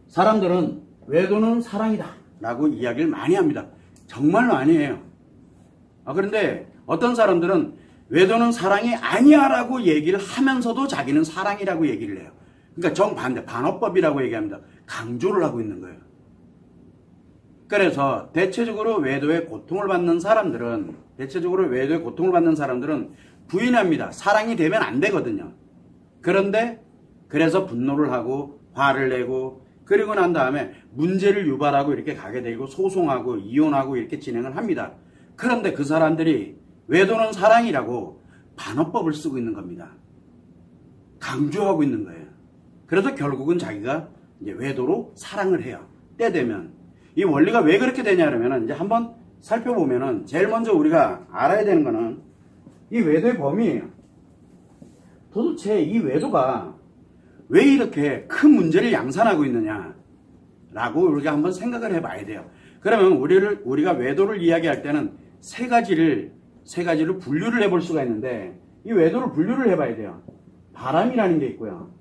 사람들은 외도는 사랑이다 라고 이야기를 많이 합니다. 정말로 아니에요. 그런데 어떤 사람들은 외도는 사랑이 아니야 라고 얘기를 하면서도 자기는 사랑이라고 얘기를 해요. 그러니까 정반대, 반어법이라고 얘기합니다. 강조를 하고 있는 거예요. 그래서 대체적으로 외도의 고통을 받는 사람들은 부인합니다. 사랑이 되면 안 되거든요. 그런데 그래서 분노를 하고 화를 내고 그리고 난 다음에 문제를 유발하고 이렇게 가게 되고 소송하고 이혼하고 이렇게 진행을 합니다. 그런데 그 사람들이 외도는 사랑이라고 반어법을 쓰고 있는 겁니다. 강조하고 있는 거예요. 그래서 결국은 자기가 이제 외도로 사랑을 해요. 때 되면. 이 원리가 왜 그렇게 되냐 그러면은 이제 한번 살펴보면은 제일 먼저 우리가 알아야 되는 거는 이 외도의 범위예요. 도대체 이 외도가 왜 이렇게 큰 문제를 양산하고 있느냐 라고 우리가 한번 생각을 해봐야 돼요. 그러면 우리가 외도를 이야기할 때는 세 가지를 분류를 해볼 수가 있는데 이 외도를 분류를 해봐야 돼요. 바람이라는 게 있고요.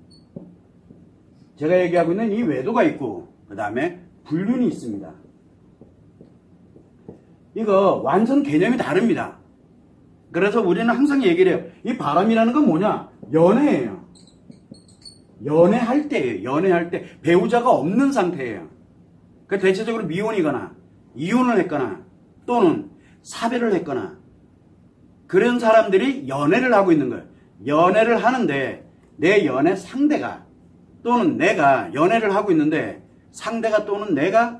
제가 얘기하고 있는 이 외도가 있고 그 다음에 불륜이 있습니다. 이거 완전 개념이 다릅니다. 그래서 우리는 항상 얘기를 해요. 이 바람이라는 건 뭐냐? 연애예요. 연애할 때예요. 연애할 때 배우자가 없는 상태예요. 그 대체적으로 미혼이거나 이혼을 했거나 또는 사별을 했거나 그런 사람들이 연애를 하고 있는 거예요. 연애를 하는데 내 연애 상대가 또는 내가 연애를 하고 있는데 상대가 또는 내가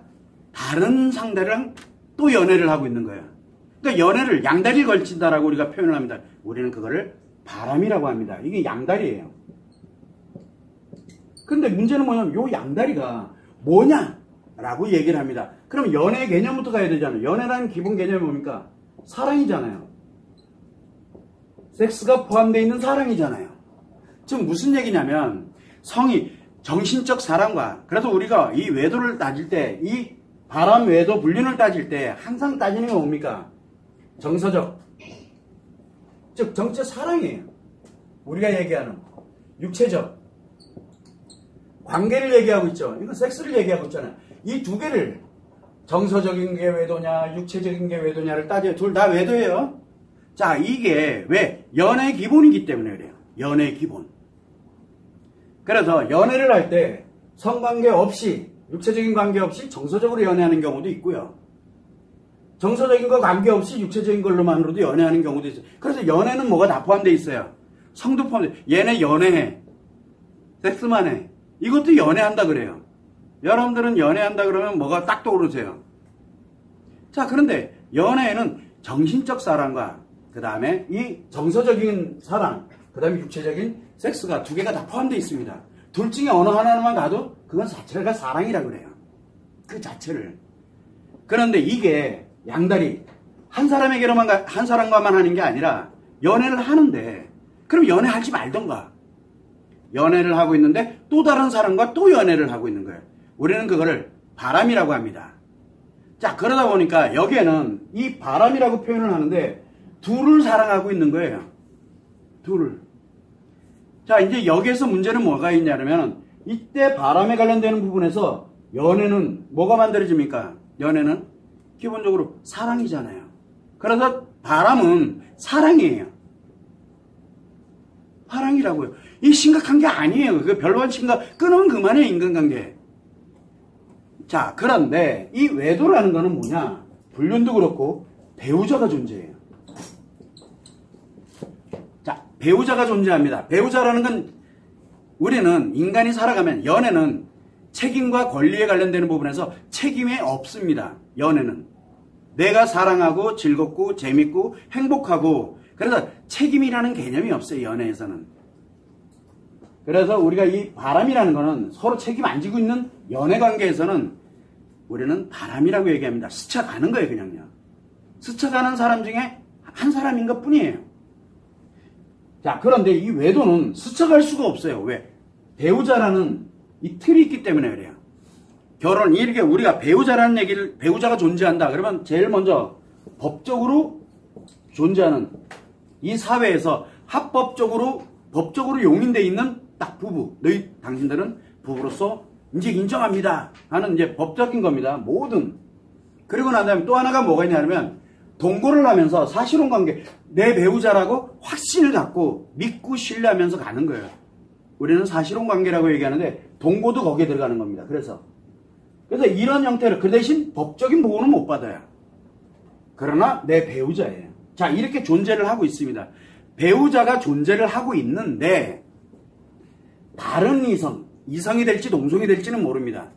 다른 상대랑 또 연애를 하고 있는 거예요. 그러니까 연애를 양다리를 걸친다라고 우리가 표현을 합니다. 우리는 그거를 바람이라고 합니다. 이게 양다리예요. 근데 문제는 뭐냐면 요 양다리가 뭐냐라고 얘기를 합니다. 그럼 연애 개념부터 가야 되잖아요. 연애라는 기본 개념이 뭡니까? 사랑이잖아요. 섹스가 포함되어 있는 사랑이잖아요. 지금 무슨 얘기냐면 성이 정신적 사랑과 그래서 우리가 이 외도를 따질 때 이 바람, 외도, 불륜을 따질 때 항상 따지는 게 뭡니까? 정서적 즉 정체 사랑이에요. 우리가 얘기하는 육체적 관계를 얘기하고 있죠. 이건 섹스를 얘기하고 있잖아요. 이 두 개를 정서적인 게 외도냐 육체적인 게 외도냐를 따져요. 둘 다 외도예요. 자, 이게 왜? 연애의 기본이기 때문에 그래요. 연애의 기본. 그래서 연애를 할 때 성관계 없이 육체적인 관계 없이 정서적으로 연애하는 경우도 있고요. 정서적인 거 관계 없이 육체적인 걸로만으로도 연애하는 경우도 있어요. 그래서 연애는 뭐가 다 포함되어 있어요. 성도 포함되어 있어요. 얘네 연애해. 섹스만 해. 이것도 연애한다 그래요. 여러분들은 연애한다 그러면 뭐가 딱 떠오르세요? 자, 그런데 연애에는 정신적 사랑과 그 다음에 이 정서적인 사랑, 그 다음에 육체적인 섹스가 두 개가 다 포함되어 있습니다. 둘 중에 어느 하나만 가도 그건 자체가 사랑이라고 그래요. 그 자체를. 그런데 이게 양다리 한 사람과만 하는 게 아니라 연애를 하는데 그럼 연애하지 말던가. 연애를 하고 있는데 또 다른 사람과 또 연애를 하고 있는 거예요. 우리는 그거를 바람이라고 합니다. 자, 그러다 보니까 여기에는 이 바람이라고 표현을 하는데 둘을 사랑하고 있는 거예요. 둘을. 자, 이제 여기에서 문제는 뭐가 있냐면 이때 바람에 관련되는 부분에서 연애는 뭐가 만들어집니까? 연애는 기본적으로 사랑이잖아요. 그래서 바람은 사랑이에요. 사랑이라고요. 이 심각한 게 아니에요. 그 별로 끊으면 그만해요, 인간관계. 자, 그런데 이 외도라는 거는 뭐냐? 불륜도 그렇고 배우자가 존재해요. 자, 배우자가 존재합니다. 배우자라는 건 우리는 인간이 살아가면 연애는 책임과 권리에 관련되는 부분에서 책임이 없습니다. 연애는. 내가 사랑하고 즐겁고 재밌고 행복하고 그래서 책임이라는 개념이 없어요. 연애에서는. 그래서 우리가 이 바람이라는 거는 서로 책임 안 지고 있는 연애관계에서는 우리는 바람이라고 얘기합니다. 스쳐가는 거예요. 그냥요. 스쳐가는 사람 중에 한 사람인 것 뿐이에요. 자, 그런데 이 외도는 스쳐갈 수가 없어요. 왜? 배우자라는 이 틀이 있기 때문에 그래요. 결혼, 이렇게 우리가 배우자라는 얘기를, 배우자가 존재한다. 그러면 제일 먼저 법적으로 존재하는 이 사회에서 합법적으로, 법적으로 용인되어 있는 딱 부부. 당신들은 부부로서 이제 인정합니다 하는 이제 법적인 겁니다. 모든. 그리고 난 다음에 또 하나가 뭐가 있냐면 동거를 하면서 사실혼 관계, 내 배우자라고 확신을 갖고 믿고 신뢰하면서 가는 거예요. 우리는 사실혼 관계라고 얘기하는데 동거도 거기에 들어가는 겁니다. 그래서 이런 형태로 그 대신 법적인 보호는 못 받아요. 그러나 내 배우자예요. 자, 이렇게 존재를 하고 있습니다. 배우자가 존재를 하고 있는데 다른 이성이 될지 동성이 될지는 모릅니다.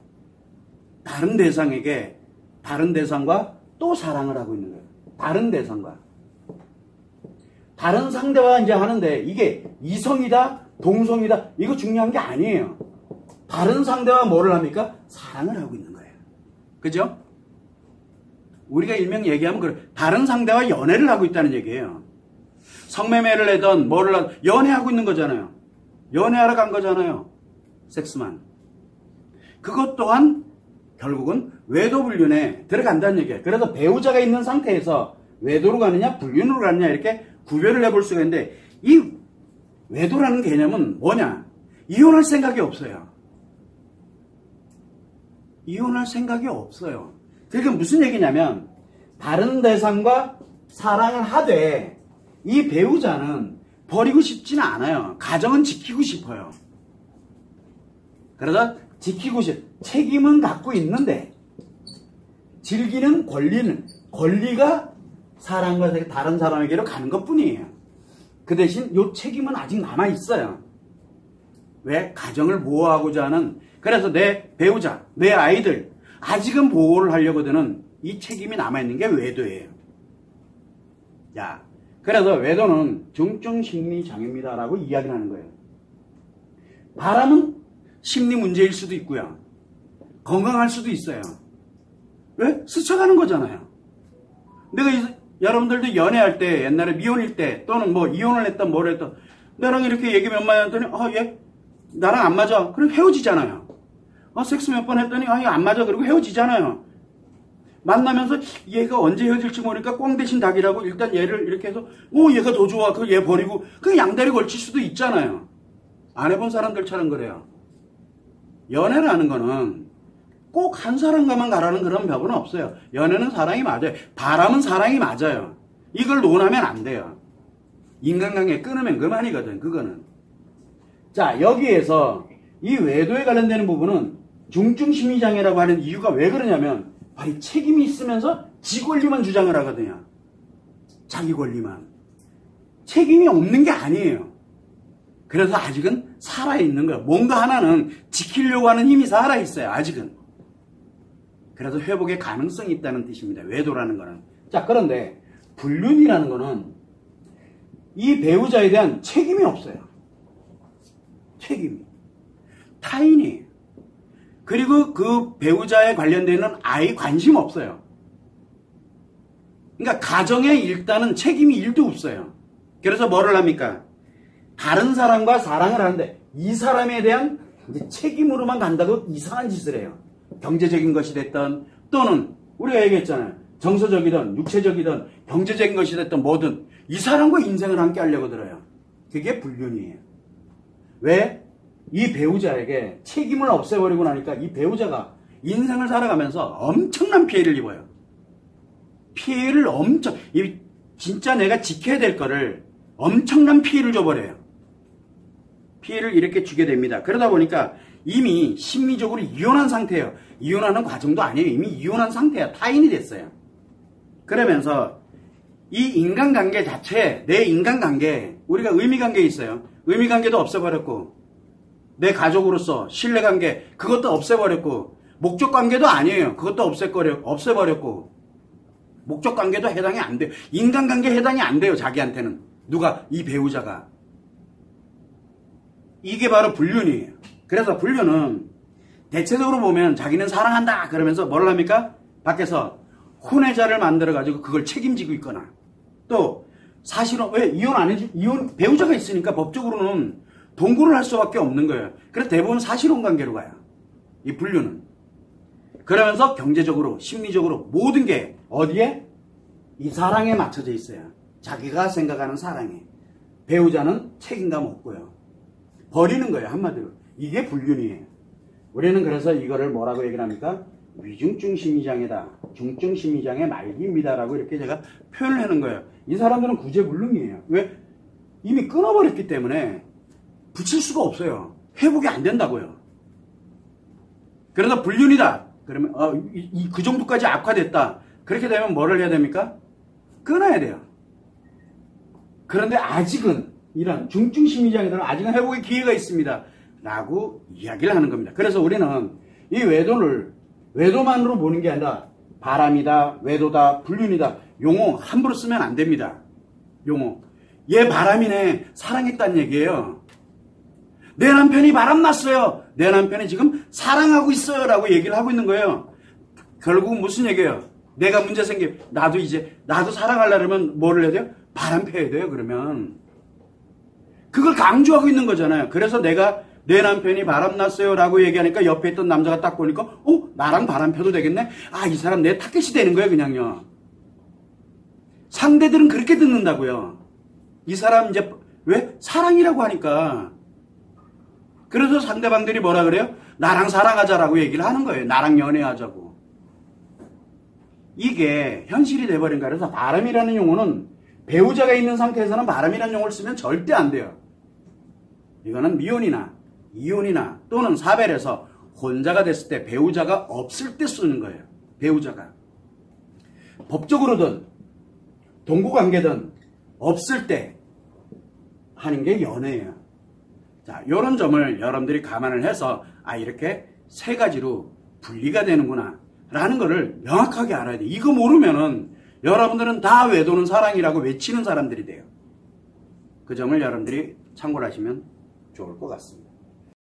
다른 대상에게 다른 대상과 또 사랑을 하고 있는 거예요. 다른 대상과. 다른 상대와 이제 하는데 이게 이성이다, 동성이다, 이거 중요한 게 아니에요. 다른 상대와 뭐를 합니까? 사랑을 하고 있는 거예요. 그죠? 우리가 일명 얘기하면 그래. 다른 상대와 연애를 하고 있다는 얘기예요. 성매매를 하던 뭐를 하든 연애하고 있는 거잖아요. 연애하러 간 거잖아요. 섹스만. 그것 또한 결국은 외도불륜에 들어간다는 얘기예요. 그래서 배우자가 있는 상태에서 외도로 가느냐 불륜으로 가느냐 이렇게 구별을 해볼 수가 있는데 이 외도라는 개념은 뭐냐? 이혼할 생각이 없어요. 이혼할 생각이 없어요. 그게 무슨 얘기냐면 다른 대상과 사랑을 하되 이 배우자는 버리고 싶지는 않아요. 가정은 지키고 싶어요. 그러다 책임은 갖고 있는데 즐기는 권리가 사랑과 다른 사람에게로 가는 것뿐이에요. 그 대신 이 책임은 아직 남아있어요. 왜? 가정을 보호하고자 하는. 그래서 내 배우자, 내 아이들 아직은 보호를 하려고 드는 이 책임이 남아있는 게 외도예요. 자, 그래서 외도는 중증심리장애입니다라고 이야기를 하는 거예요. 바람은 심리 문제일 수도 있고요. 건강할 수도 있어요. 왜? 스쳐가는 거잖아요. 내가 여러분들도 연애할 때 옛날에 미혼일 때 또는 뭐 이혼을 했던 뭐를 했던 나랑 이렇게 얘기 몇 마디 했더니 얘 나랑 안 맞아. 그럼 헤어지잖아요. 섹스 몇 번 했더니 얘 안 맞아. 그리고 헤어지잖아요. 만나면서 얘가 언제 헤어질지 모르니까 꽝 대신 닭이라고 일단 얘를 이렇게 해서 얘가 더 좋아. 그 얘 버리고 그 양다리 걸칠 수도 있잖아요. 안 해본 사람들처럼 그래요. 연애라는 거는 꼭 한 사람과만 가라는 그런 법은 없어요. 연애는 사랑이 맞아요. 바람은 사랑이 맞아요. 이걸 논하면 안 돼요. 인간관계 끊으면 그만이거든. 그거는. 자, 여기에서 이 외도에 관련되는 부분은 중증심리장애라고 하는 이유가 왜 그러냐면 바로 책임이 있으면서 지 권리만 주장을 하거든요. 자기 권리만. 책임이 없는 게 아니에요. 그래서 아직은 살아있는 거예요. 뭔가 하나는 지키려고 하는 힘이 살아있어요. 아직은. 그래서 회복의 가능성이 있다는 뜻입니다. 외도라는 거는. 자, 그런데 불륜이라는 거는 이 배우자에 대한 책임이 없어요. 책임이. 타인이에요. 그리고 그 배우자에 관련되는 아이 관심 없어요. 그러니까 가정에 일단은 책임이 1도 없어요. 그래서 뭐를 합니까? 다른 사람과 사랑을 하는데 이 사람에 대한 이제 책임으로만 간다고 이상한 짓을 해요. 경제적인 것이 됐던 또는 우리가 얘기했잖아요. 정서적이든 육체적이든 경제적인 것이 됐든 뭐든 이 사람과 인생을 함께 하려고 들어요. 그게 불륜이에요. 왜? 이 배우자에게 책임을 없애버리고 나니까 이 배우자가 인생을 살아가면서 엄청난 피해를 입어요. 피해를 진짜 내가 지켜야 될 거를 엄청난 피해를 줘버려요. 피해를 이렇게 주게 됩니다. 그러다 보니까 이미 심리적으로 이혼한 상태예요. 이혼하는 과정도 아니에요. 이미 이혼한 상태야. 타인이 됐어요. 그러면서 이 인간관계 자체, 내 인간관계, 우리가 의미관계에 있어요. 의미관계도 없애버렸고 내 가족으로서 신뢰관계 그것도 없애버렸고 목적관계도 아니에요. 그것도 없애버렸고 목적관계도 해당이 안 돼요. 인간관계 해당이 안 돼요. 자기한테는. 누가? 이 배우자가. 이게 바로 불륜이에요. 그래서 불륜은 대체적으로 보면 자기는 사랑한다 그러면서 뭘 합니까? 밖에서 혼외자를 만들어가지고 그걸 책임지고 있거나 또 사실은 왜 이혼 안 해주? 이혼 배우자가 있으니까 법적으로는 동거를 할 수밖에 없는 거예요. 그래서 대부분 사실혼 관계로 가요. 이 불륜은. 그러면서 경제적으로 심리적으로 모든 게 어디에? 이 사랑에 맞춰져 있어요. 자기가 생각하는 사랑에. 배우자는 책임감 없고요. 버리는 거예요. 한마디로. 이게 불륜이에요. 우리는 그래서 이거를 뭐라고 얘기를 합니까? 위중증 심리장애다. 중증 심리장애 말기입니다라고 이렇게 제가 표현을 하는 거예요. 이 사람들은 구제불능이에요. 왜? 이미 끊어버렸기 때문에 붙일 수가 없어요. 회복이 안 된다고요. 그래서 불륜이다. 그러면 그 정도까지 악화됐다. 그렇게 되면 뭐를 해야 됩니까? 끊어야 돼요. 그런데 아직은 이런 중증 심리장애들은 아직은 회복의 기회가 있습니다. 라고 이야기를 하는 겁니다. 그래서 우리는 이 외도만으로 보는 게 아니라 바람이다, 외도다, 불륜이다. 용어 함부로 쓰면 안 됩니다. 용어. 얘 바람이네. 사랑했다는 얘기예요. 내 남편이 바람났어요. 내 남편이 지금 사랑하고 있어요. 라고 얘기를 하고 있는 거예요. 결국은 무슨 얘기예요? 내가 문제 나도 사랑하려면 뭐를 해야 돼요? 바람 펴야 돼요. 그러면. 그걸 강조하고 있는 거잖아요. 그래서 내가 내 남편이 바람났어요. 라고 얘기하니까 옆에 있던 남자가 딱 보니까 나랑 바람 펴도 되겠네? 이 사람 내 타겟이 되는 거예요. 그냥요. 상대들은 그렇게 듣는다고요. 이 사람 이제 왜? 사랑이라고 하니까. 그래서 상대방들이 뭐라 그래요? 나랑 사랑하자라고 얘기를 하는 거예요. 나랑 연애하자고. 이게 현실이 돼버린 거예요. 그래서 바람이라는 용어는 배우자가 있는 상태에서는 바람이라는 용어를 쓰면 절대 안 돼요. 이거는 미혼이나 이혼이나 또는 사별해서 혼자가 됐을 때 배우자가 없을 때 쓰는 거예요. 배우자가. 법적으로든 동거관계든 없을 때 하는 게 연애예요. 자, 이런 점을 여러분들이 감안을 해서 이렇게 세 가지로 분리가 되는구나 라는 거를 명확하게 알아야 돼요. 이거 모르면은 여러분들은 다 외도는 사랑이라고 외치는 사람들이 돼요. 그 점을 여러분들이 참고를 하시면 좋을 것 같습니다.